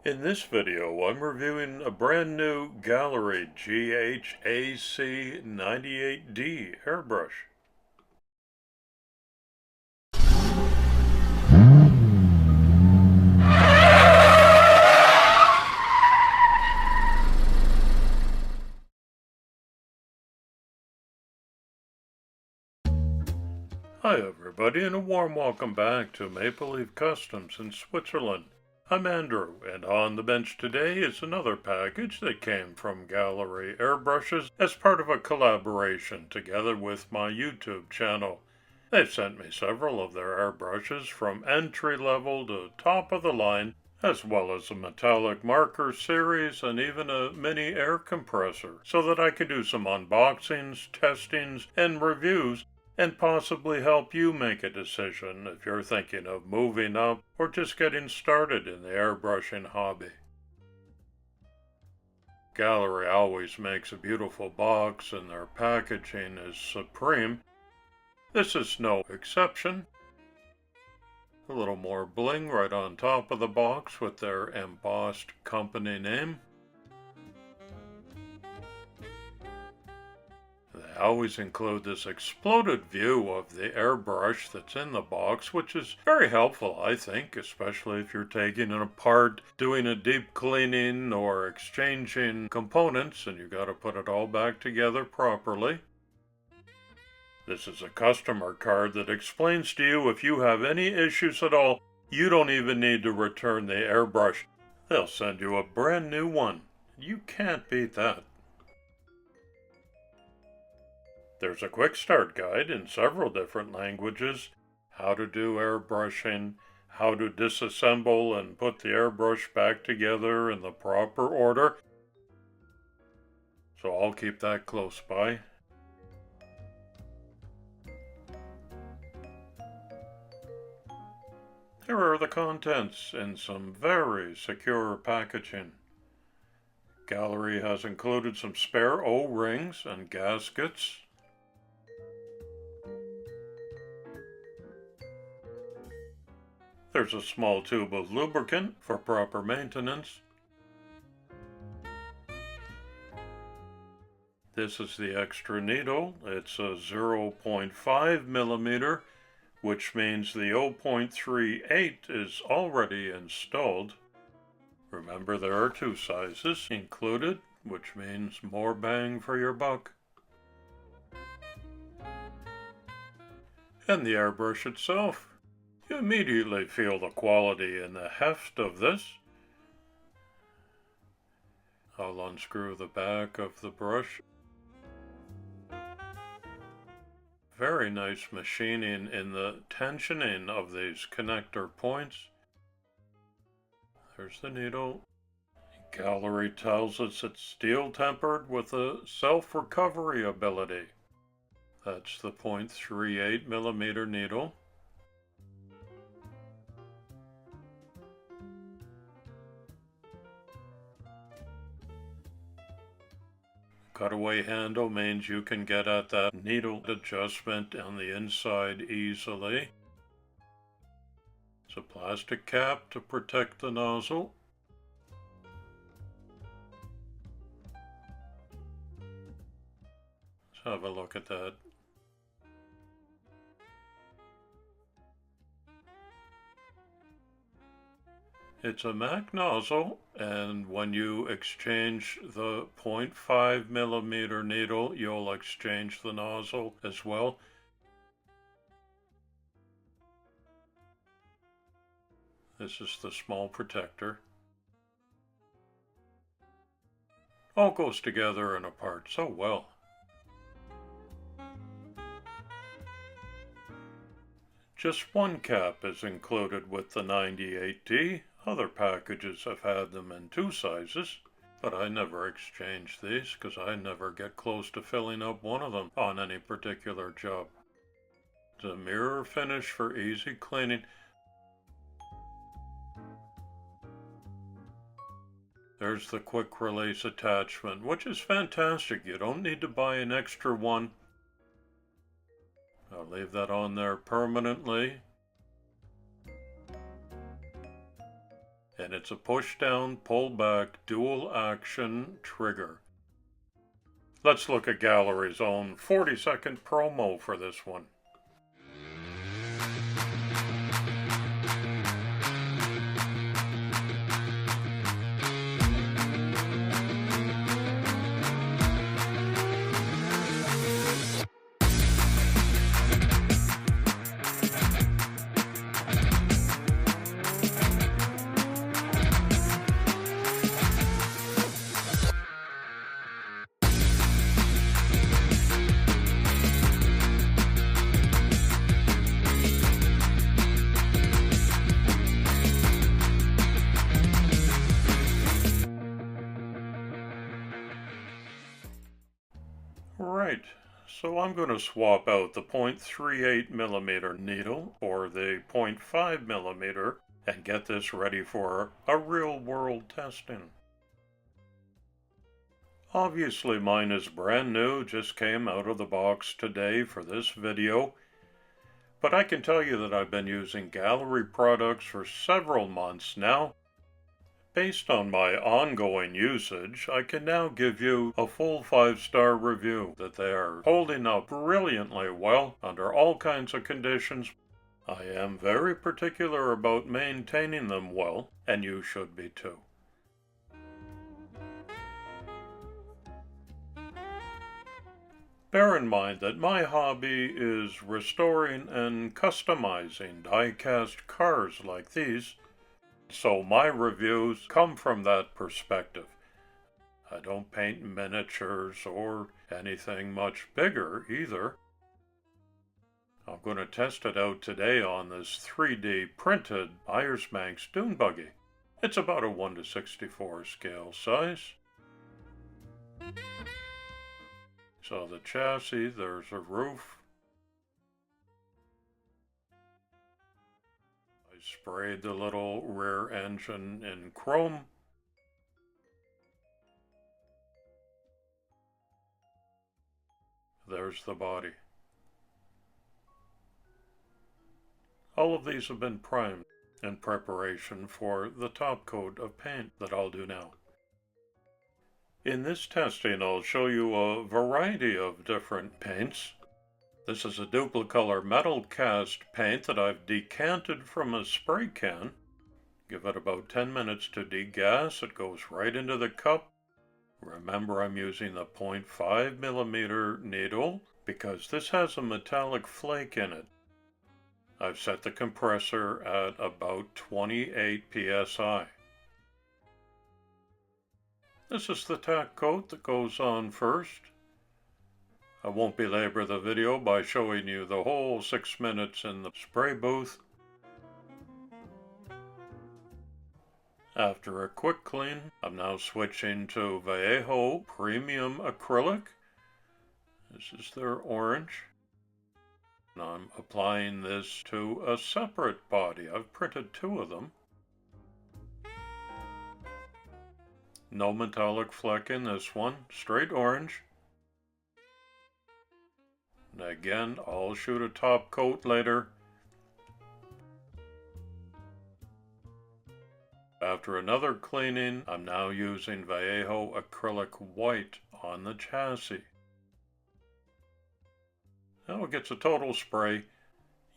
In this video, I'm reviewing a brand new Gaahleri GHAC-98D airbrush. Hi everybody, and a warm welcome back to MapleLeaf Customs in Switzerland. I'm Andrew, and on the bench today is another package that came from Gaahleri Airbrushes as part of a collaboration together with my YouTube channel. They've sent me several of their airbrushes from entry level to top of the line, as well as a metallic marker series and even a mini air compressor, so that I could do some unboxings, testings, and reviews and possibly help you make a decision if you're thinking of moving up or just getting started in the airbrushing hobby. Gaahleri always makes a beautiful box and their packaging is supreme. This is no exception. A little more bling right on top of the box with their embossed company name. They always include this exploded view of the airbrush that's in the box, which is very helpful, I think, especially if you're taking it apart, doing a deep cleaning, or exchanging components, and you got to put it all back together properly. This is a customer card that explains to you if you have any issues at all, you don't even need to return the airbrush. They'll send you a brand new one. You can't beat that. There's a quick start guide in several different languages, how to do airbrushing, how to disassemble and put the airbrush back together in the proper order. So I'll keep that close by. Here are the contents in some very secure packaging. Gaahleri has included some spare O-rings and gaskets. There's a small tube of lubricant for proper maintenance. This is the extra needle. It's a 0.5 millimeter, which means the 0.38 is already installed. Remember, there are two sizes included, which means more bang for your buck. And the airbrush itself. You immediately feel the quality and the heft of this. I'll unscrew the back of the brush. Very nice machining in the tensioning of these connector points. There's the needle. Gaahleri tells us it's steel tempered with a self-recovery ability. That's the 0.38 millimeter needle. Cutaway handle means you can get at that needle adjustment on the inside easily. It's a plastic cap to protect the nozzle. Let's have a look at that. It's a MAC nozzle, and when you exchange the 0.5 millimeter needle, you'll exchange the nozzle as well. This is the small protector. All goes together and apart so well. Just one cap is included with the 98D. Other packages have had them in two sizes, but I never exchange these because I never get close to filling up one of them on any particular job. It's a mirror finish for easy cleaning. There's the quick release attachment, which is fantastic. You don't need to buy an extra one. I'll leave that on there permanently. and it's a push-down, pull-back, dual-action trigger. Let's look at Gaahlerie's own 40-second promo for this one. Right, so I'm going to swap out the 0.38mm needle for the 0.5mm and get this ready for a real-world testing. Obviously mine is brand new, just came out of the box today for this video, but I can tell you that I've been using Gaahleri products for several months now. Based on my ongoing usage, I can now give you a full 5-star review that they are holding up brilliantly well under all kinds of conditions. I am very particular about maintaining them well, and you should be too. Bear in mind that my hobby is restoring and customizing die-cast cars like these, so my reviews come from that perspective. I don't paint miniatures or anything much bigger either. I'm going to test it out today on this 3D printed Ayers Manx dune buggy. It's about a 1:64 scale size. So the chassis, there's a roof. I sprayed the little rear engine in chrome. There's the body. All of these have been primed in preparation for the top coat of paint that I'll do now. In this testing, I'll show you a variety of different paints. This is a duplicolor metal cast paint that I've decanted from a spray can. Give it about 10 minutes to degas. It goes right into the cup. Remember, I'm using the 0.5mm needle because this has a metallic flake in it. I've set the compressor at about 28 psi. This is the tack coat that goes on first. I won't belabor the video by showing you the whole 6 minutes in the spray booth. After a quick clean, I'm now switching to Vallejo Premium Acrylic. This is their orange. And I'm applying this to a separate body. I've printed 2 of them. No metallic fleck in this one, straight orange. And again, I'll shoot a top coat later. After another cleaning, I'm now using Vallejo Acrylic White on the chassis. Now it gets a total spray.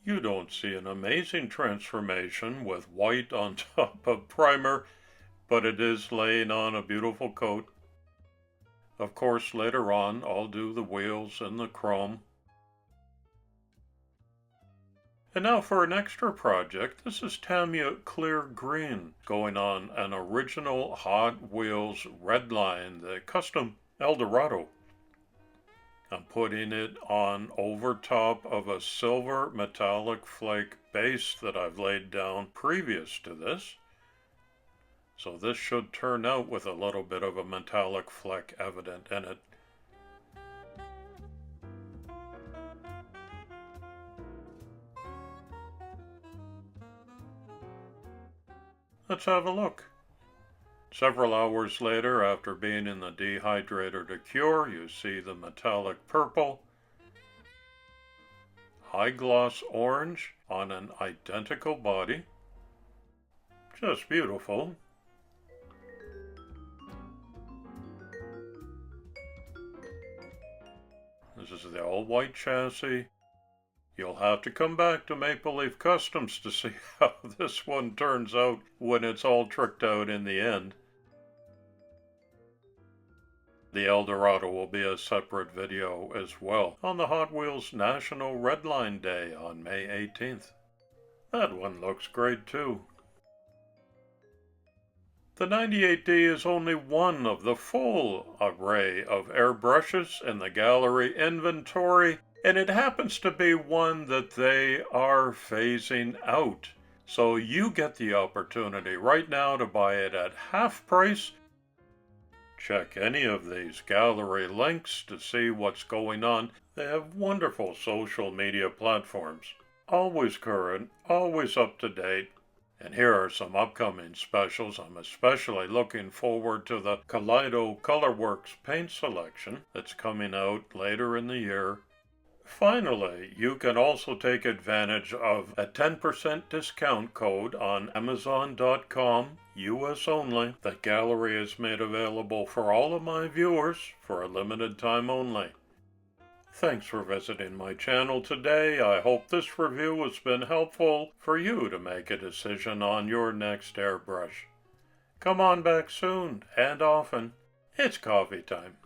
You don't see an amazing transformation with white on top of primer, but it is laying on a beautiful coat. Of course, later on, I'll do the wheels and the chrome. And now for an extra project. This is Tamiya Clear Green, going on an original Hot Wheels Redline, the custom Eldorado. I'm putting it on over top of a silver metallic flake base that I've laid down previous to this. So this should turn out with a little bit of a metallic fleck evident in it. Let's have a look. Several hours later, after being in the dehydrator to cure, you see the metallic purple, high gloss orange on an identical body. Just beautiful. This is the all-white chassis. You'll have to come back to MapleLeaf Customs to see how this one turns out when it's all tricked out in the end. The Eldorado will be a separate video as well on the Hot Wheels National Redline Day on May 18th. That one looks great too. The 98D is only one of the full array of airbrushes in the Gaahleri inventory, and it happens to be one that they are phasing out. So you get the opportunity right now to buy it at half price. Check any of these Gaahleri links to see what's going on. They have wonderful social media platforms. Always current, always up to date. And here are some upcoming specials. I'm especially looking forward to the Kaleido Colorworks paint selection that's coming out later in the year. Finally, you can also take advantage of a 10% discount code on Amazon.com, US only, that Gaahleri has made available for all of my viewers for a limited time only. Thanks for visiting my channel today. I hope this review has been helpful for you to make a decision on your next airbrush. Come on back soon and often. It's coffee time.